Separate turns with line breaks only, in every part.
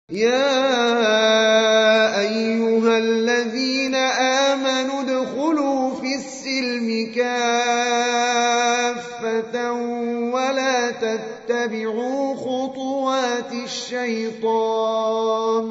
يا أيها الذين آمنوا ادخلوا في السلم كافة ولا تتبعوا خطوات الشيطان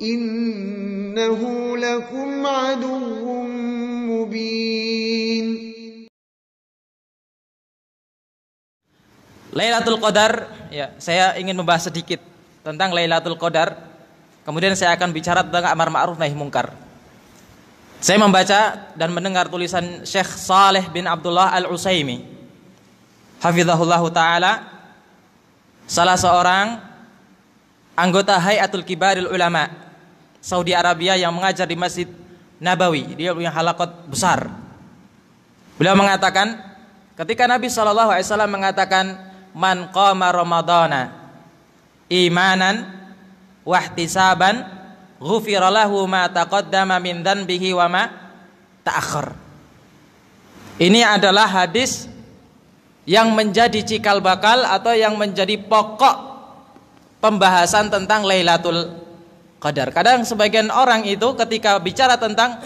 إنه لكم عدو مبين.
Lailatul Qadar, ya, saya ingin membahas sedikit tentang Lailatul Qadar. Kemudian saya akan bicara tentang amar ma'ruf nahi mungkar. Saya membaca dan mendengar tulisan Syekh Saleh bin Abdullah Al-Utsaimin, hafizahullahu taala, salah seorang anggota Hayatul Kibaril Ulama Saudi Arabia yang mengajar di Masjid Nabawi. Dia punya halaqat besar. Beliau mengatakan, ketika Nabi SAW mengatakan, man qama ramadhana imanan wahtisaban ghufira lahu ma taqaddama min dhanbihi wa ma ta'akhkhar. Ini adalah hadis yang menjadi cikal bakal atau yang menjadi pokok pembahasan tentang Lailatul Qadar. Kadang sebagian orang itu ketika bicara tentang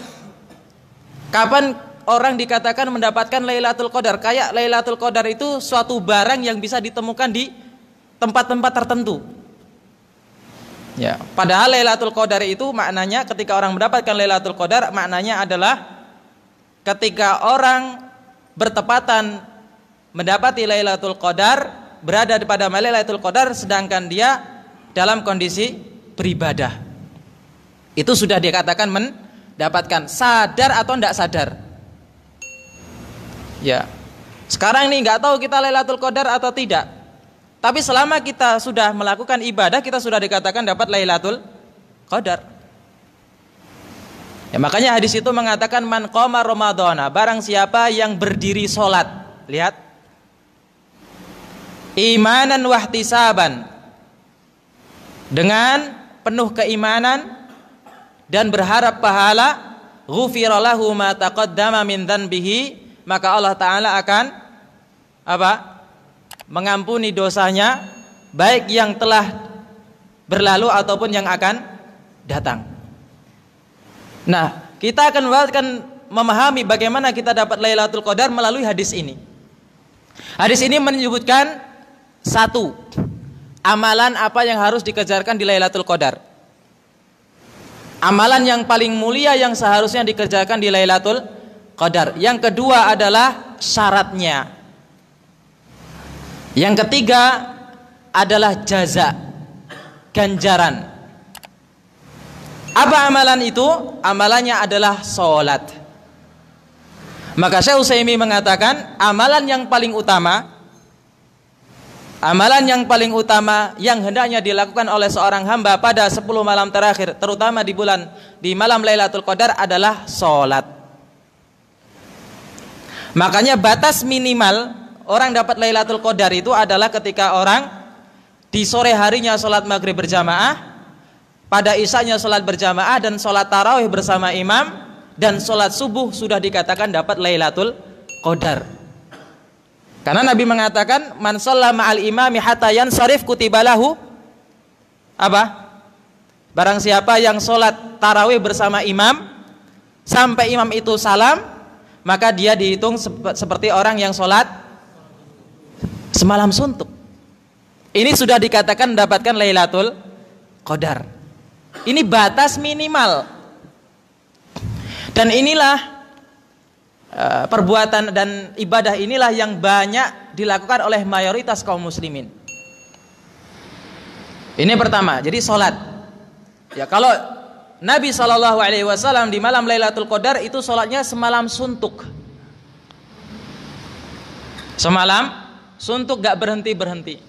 kapan orang dikatakan mendapatkan Lailatul Qadar, kayak Lailatul Qadar itu suatu barang yang bisa ditemukan di tempat-tempat tertentu. Ya, padahal Lailatul Qadar itu maknanya ketika orang mendapatkan Lailatul Qadar, maknanya adalah ketika orang bertepatan mendapati Lailatul Qadar, berada pada Lailatul Qadar sedangkan dia dalam kondisi beribadah. Itu sudah dikatakan mendapatkan, sadar atau tidak sadar. Ya, sekarang ini nggak tahu kita Lailatul Qadar atau tidak. Tapi selama kita sudah melakukan ibadah, kita sudah dikatakan dapat Lailatul Qadar. Ya, makanya hadis itu mengatakan man qama ramadhana, barang siapa yang berdiri sholat, lihat, imanan wahtisaban, dengan penuh keimanan dan berharap pahala, ghufira lahu ma taqaddama min dhanbihi, maka Allah Ta'ala akan mengampuni dosanya, baik yang telah berlalu ataupun yang akan datang. Nah, kita akan memahami bagaimana kita dapat Lailatul Qadar melalui hadis ini. Hadis ini menyebutkan satu, amalan apa yang harus dikejarkan di Lailatul Qadar. Amalan yang paling mulia yang seharusnya dikerjakan di Lailatul Qadar. Yang kedua adalah syaratnya. Yang ketiga adalah jaza, ganjaran. Apa amalan itu? Amalannya adalah sholat. Maka Syekh Utsaimin mengatakan amalan yang paling utama yang hendaknya dilakukan oleh seorang hamba pada 10 malam terakhir, terutama di malam Lailatul Qadar, adalah sholat. Makanya batas minimal orang dapat Lailatul Qadar itu adalah ketika orang di sore harinya sholat maghrib berjamaah, pada isanya sholat berjamaah, dan sholat tarawih bersama imam, dan sholat subuh sudah dikatakan dapat Lailatul Qadar. Karena Nabi mengatakan man shalla ma'al imami hatta yansharif kutibalahu barang siapa yang sholat tarawih bersama imam sampai imam itu salam, maka dia dihitung seperti orang yang sholat semalam suntuk. Ini sudah dikatakan mendapatkan Lailatul Qadar. Ini batas minimal. Dan inilah perbuatan dan ibadah inilah yang banyak dilakukan oleh mayoritas kaum muslimin. Ini pertama, jadi sholat. Ya, kalau Nabi SAW di malam Lailatul Qadar itu sholatnya semalam suntuk. Semalam suntuk, gak berhenti-berhenti.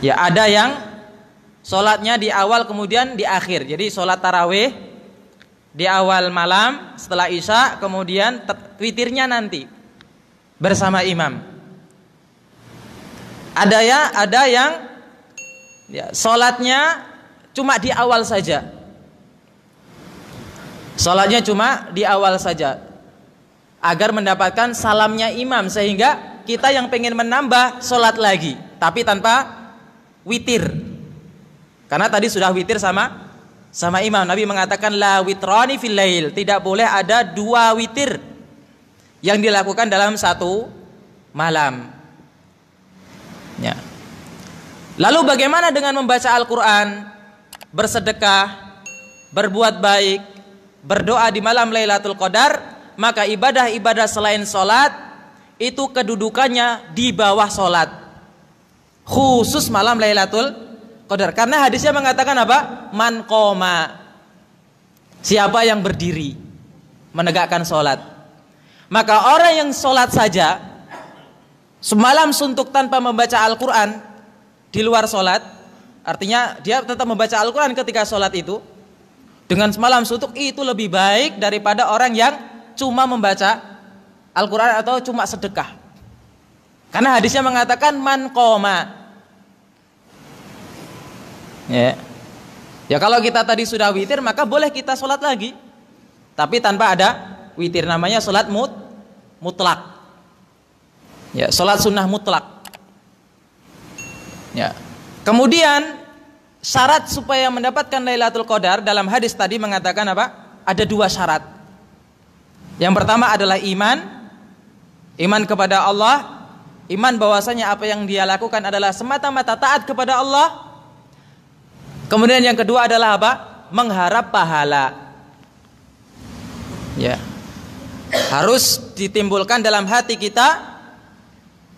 Ya, ada yang sholatnya di awal kemudian di akhir. Jadi sholat tarawih di awal malam setelah isya, kemudian witirnya nanti bersama imam. Ada yang sholatnya cuma di awal saja. Sholatnya cuma di awal saja agar mendapatkan salamnya imam, sehingga kita yang pengen menambah sholat lagi tapi tanpa witir. Karena tadi sudah witir sama imam. Nabi mengatakan la witrani fil lail, tidak boleh ada 2 witir yang dilakukan dalam satu malam. Ya. Lalu bagaimana dengan membaca Al-Quran, bersedekah, berbuat baik, berdoa di malam Lailatul Qadar? Maka ibadah-ibadah selain sholat itu kedudukannya di bawah sholat, khusus malam Lailatul Qadar. Karena hadisnya mengatakan apa? Man qoma, siapa yang berdiri menegakkan sholat. Maka orang yang sholat saja semalam suntuk tanpa membaca Al-Quran di luar sholat, artinya dia tetap membaca Al-Quran ketika sholat itu, dengan semalam suntuk itu lebih baik daripada orang yang cuma membaca Al-Quran atau cuma sedekah. Karena hadisnya mengatakan man qoma. Ya kalau kita tadi sudah witir, maka boleh kita sholat lagi, tapi tanpa ada witir, namanya sholat mutlak. Ya, sholat sunnah mutlak. Ya. Kemudian syarat supaya mendapatkan Lailatul Qadar dalam hadis tadi mengatakan apa? Ada 2 syarat. Yang pertama adalah iman kepada Allah, iman bahwasanya apa yang dia lakukan adalah semata-mata taat kepada Allah. Kemudian yang kedua adalah apa? Mengharap pahala. Ya. Harus ditimbulkan dalam hati kita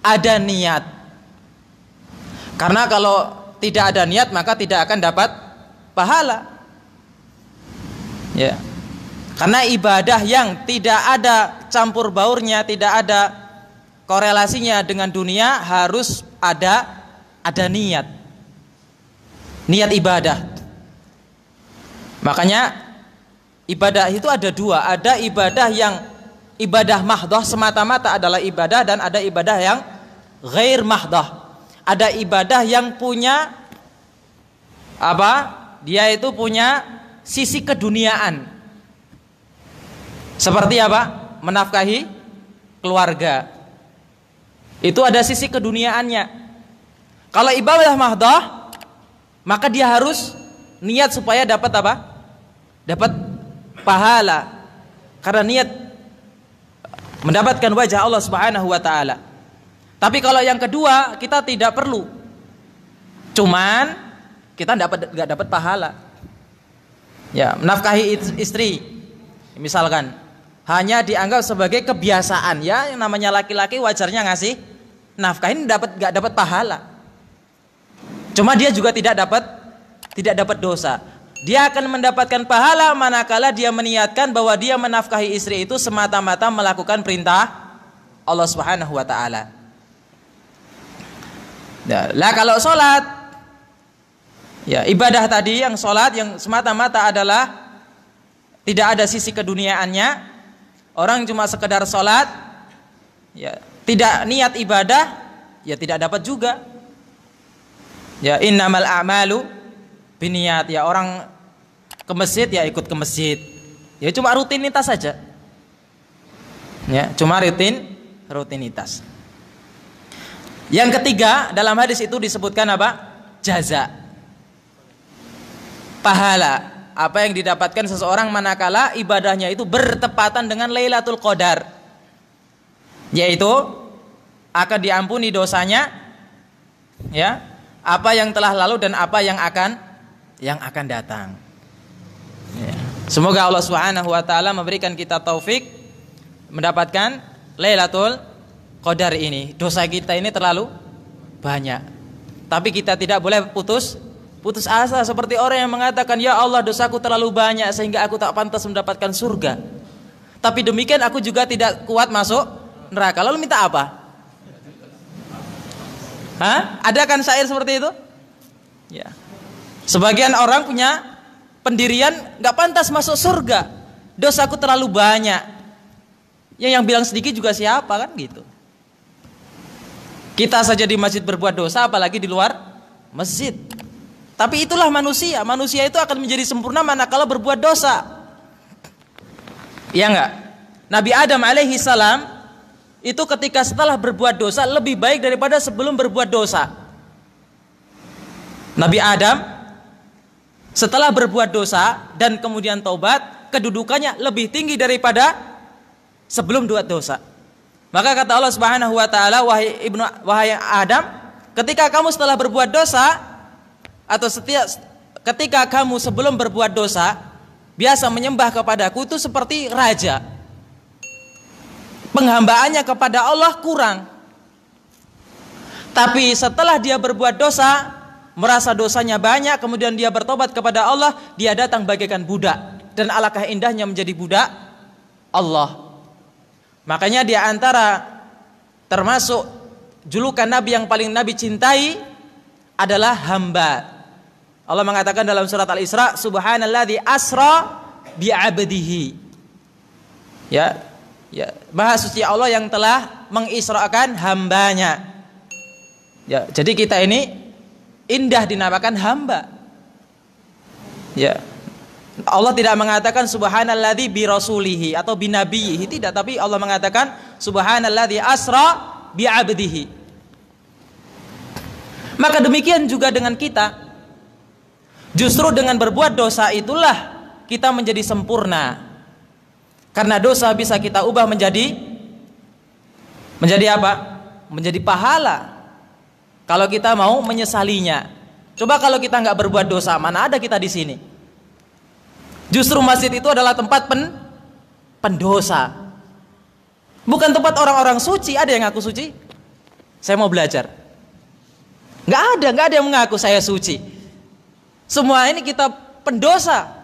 ada niat. Karena kalau tidak ada niat maka tidak akan dapat pahala. Ya. Karena ibadah yang tidak ada campur baurnya, tidak ada korelasinya dengan dunia, harus ada niat. Niat ibadah. Makanya ibadah itu ada 2, ada ibadah yang ibadah mahdoh, semata-mata adalah ibadah, dan ada ibadah yang ghair mahdoh. Ada ibadah yang punya apa? Dia itu punya sisi keduniaan. Seperti apa? Menafkahi keluarga. Itu ada sisi keduniaannya. Kalau ibadah mahdoh, maka dia harus niat supaya dapat apa? Dapat pahala. Karena niat mendapatkan wajah Allah Subhanahu wa taala. Tapi kalau yang kedua, kita tidak perlu. Cuman kita enggak dapat pahala. Ya, menafkahi istri misalkan hanya dianggap sebagai kebiasaan, ya, yang namanya laki-laki wajarnya ngasih nafkah, ini enggak dapat pahala. Cuma dia juga tidak dapat dosa. Dia akan mendapatkan pahala manakala dia meniatkan bahwa dia menafkahi istri itu semata-mata melakukan perintah Allah Subhanahu wa taala. Lah kalau sholat, ya ibadah tadi yang sholat yang semata-mata adalah tidak ada sisi keduniaannya, orang cuma sekedar sholat, ya tidak niat ibadah, ya tidak dapat juga. Ya innamal a'malu binniyat, ya orang ke masjid ya ikut ke masjid, ya cuma rutinitas saja, ya cuma rutinitas. Yang ketiga, dalam hadis itu disebutkan apa? Jaza, pahala. Apa yang didapatkan seseorang manakala ibadahnya itu bertepatan dengan Lailatul Qadar, yaitu akan diampuni dosanya, ya, apa yang telah lalu dan apa yang akan datang. Ya. Semoga Allah Subhanahu wa taala memberikan kita taufik mendapatkan Lailatul Qadar ini. Dosa kita ini terlalu banyak, tapi kita tidak boleh putus asa seperti orang yang mengatakan, ya Allah, dosaku terlalu banyak sehingga aku tak pantas mendapatkan surga. Tapi demikian aku juga tidak kuat masuk neraka. Lalu minta apa? Ada kan syair seperti itu? Ya. Sebagian orang punya pendirian nggak pantas masuk surga, dosaku terlalu banyak. Yang bilang sedikit juga siapa kan gitu. Kita saja di masjid berbuat dosa, apalagi di luar masjid. Tapi itulah manusia. Manusia itu akan menjadi sempurna manakala berbuat dosa. Iya enggak? Nabi Adam alaihi salam itu ketika setelah berbuat dosa lebih baik daripada sebelum berbuat dosa. Nabi Adam setelah berbuat dosa dan kemudian taubat, kedudukannya lebih tinggi daripada sebelum buat dosa. Maka kata Allah Subhanahu wa taala, wahai Adam, ketika kamu setelah berbuat dosa atau ketika kamu sebelum berbuat dosa biasa menyembah kepadaku, itu seperti raja. Penghambaannya kepada Allah kurang. Tapi setelah dia berbuat dosa, merasa dosanya banyak, kemudian dia bertobat kepada Allah, dia datang bagaikan budak. Dan alangkah indahnya menjadi budak Allah. Makanya di antara termasuk julukan Nabi yang paling Nabi cintai adalah hamba. Allah mengatakan dalam surat Al-Isra, Subhanalladzi asra bi'abdihi. Ya, Maha suci Allah yang telah mengisrakan hambanya. Ya, jadi kita ini indah dinamakan hamba. Ya. Allah tidak mengatakan subhanalladzi bi rasulihi atau bi nabiyhi, tidak, tapi Allah mengatakan subhanalladzi asra bi 'abdihi. Maka demikian juga dengan kita. Justru dengan berbuat dosa itulah kita menjadi sempurna. Karena dosa bisa kita ubah menjadi apa? Menjadi pahala. Kalau kita mau menyesalinya. Coba kalau kita nggak berbuat dosa, mana ada kita di sini? Justru masjid itu adalah tempat pendosa. Bukan tempat orang-orang suci. Ada yang ngaku suci? Saya mau belajar. Nggak ada yang mengaku saya suci. Semua ini kita pendosa.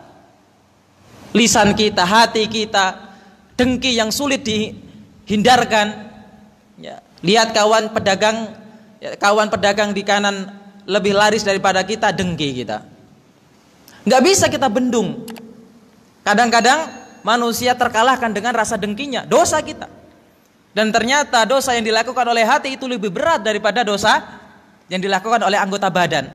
Lisan kita, hati kita, dengki yang sulit dihindarkan. Ya, lihat kawan pedagang di kanan lebih laris daripada kita, dengki kita. Nggak bisa kita bendung. Kadang-kadang manusia terkalahkan dengan rasa dengkinya, dosa kita. Dan ternyata dosa yang dilakukan oleh hati itu lebih berat daripada dosa yang dilakukan oleh anggota badan.